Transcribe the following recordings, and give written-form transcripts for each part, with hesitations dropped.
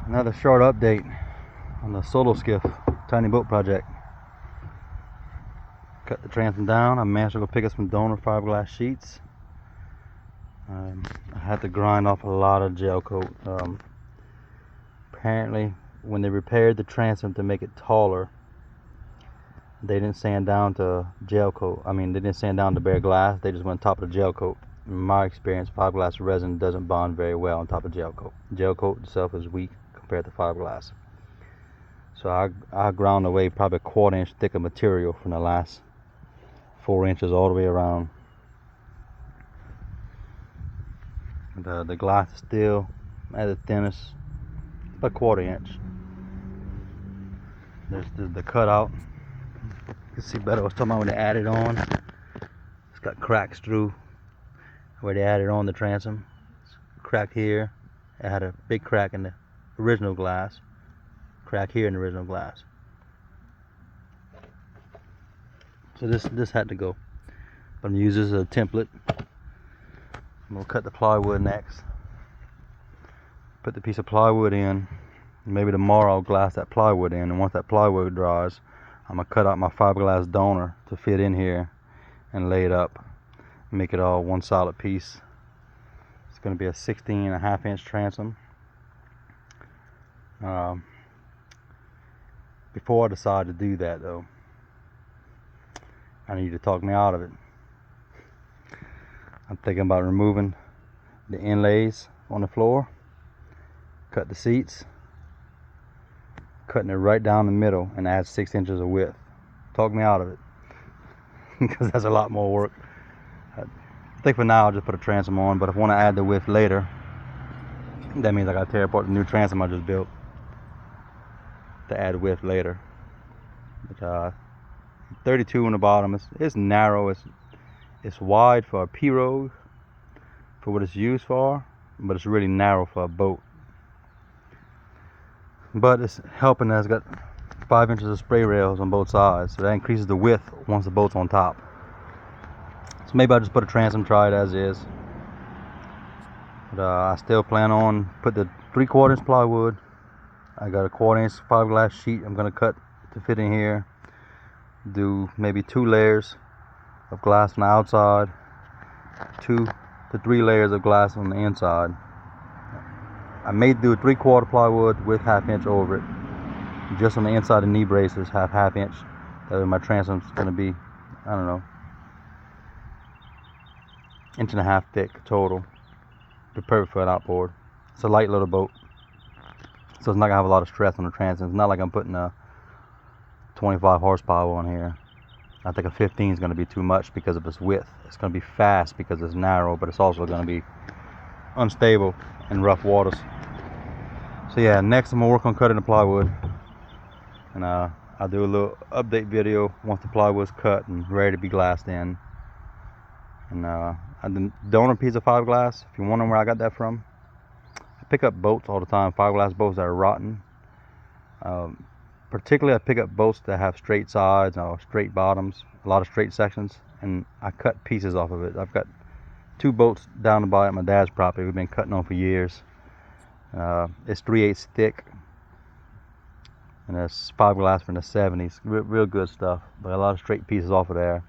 Another short update on the solo skiff tiny boat project. Cut the transom down. I managed to go pick up some donor fiberglass sheets. I had to grind off a lot of gel coat. Apparently when they repaired the transom to make it taller, they didn't sand down to gel coat. I mean, they didn't sand down to bare glass. They just went on top of the gel coat. In my experience, fiberglass resin doesn't bond very well on top of gel coat. Gel coat itself is weak compared to fiberglass. So I ground away probably a 1/4 inch thick of material from the last 4 inches all the way around. The glass is still at the thinnest, about 1/4 inch. There's the cutout. You can see better. I was talking about when they added on. It's got cracks through where they added on the transom. It's crack here. It had a big crack in the original glass. Crack here in the original glass. So this had to go. But I'm gonna use this as a template. I'm gonna cut the plywood next. Put the piece of plywood in. Maybe tomorrow I'll glass that plywood in, and once that plywood dries, I'm gonna cut out my fiberglass donor to fit in here and lay it up. Make it all one solid piece. It's gonna be a 16.5 inch transom. Before I decide to do that though, I need you to talk me out of it. I'm thinking about removing the inlays on the floor, cut the seats, cutting it right down the middle and add 6 inches of width. Talk me out of it, because that's a lot more work. I think for now I'll just put a transom on, but if I want to add the width later, that means I gotta tear apart the new transom I just built to add width later. But 32 on the bottom. It's narrow. It's wide for a pirogue, for what it's used for, but it's really narrow for a boat. But it's helping that it's got 5 inches of spray rails on both sides, so that increases the width once the boat's on top. So maybe I'll just put a transom, try it as is. But I still plan on put the 3/4 inch plywood. I got a 1/4 inch fiberglass sheet I'm gonna cut to fit in here. Do maybe 2 layers of glass on the outside, 2 to 3 layers of glass on the inside. I may do 3/4 plywood with 1/2 inch over it, just on the inside of knee braces, 1/2 inch. That way my transom's gonna be, I don't know, 1.5 inches thick total. Be perfect for an outboard. It's a light little boat, so it's not gonna have a lot of stress on the transom. It's not like I'm putting a 25 horsepower on here. I think a 15 is going to be too much because of its width. It's going to be fast because it's narrow, but it's also going to be unstable in rough waters. So yeah, next I'm going to work on cutting the plywood, and I'll do a little update video once the plywood's cut and ready to be glassed in. And the donor piece of fiberglass, if you're wondering where I got that from, I pick up boats all the time, fiberglass boats that are rotten. Particularly I pick up boats that have straight sides or straight bottoms, a lot of straight sections, and I cut pieces off of it. I've got 2 boats down the by at my dad's property we've been cutting on for years. It's 3/8 thick, and it's fiberglass from the 70s. Real good stuff, but a lot of straight pieces off of there.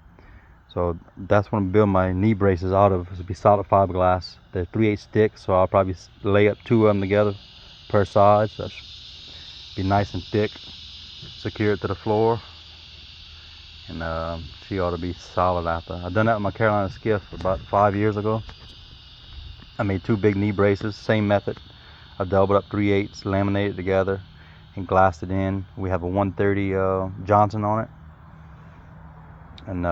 So that's what I'm building my knee braces out of. It'll be solid fiberglass. They're 3/8 thick, so I'll probably lay up 2 of them together per side, so that's be nice and thick. Secure it to the floor, and she ought to be solid after. I've done that with my Carolina skiff about 5 years ago. I made 2 big knee braces, same method. I doubled up 3/8, laminated together, and glassed it in. We have a 130 Johnson on it, and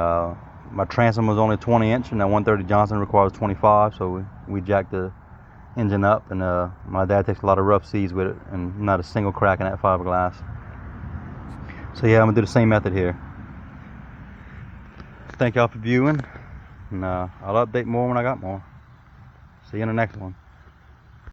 my transom was only 20 inch, and that 130 Johnson requires 25, so we jacked the engine up, and my dad takes a lot of rough seas with it, and not a single crack in that fiberglass. So yeah, I'm gonna do the same method here. Thank y'all for viewing, and I'll update more when I got more. See you in the next one.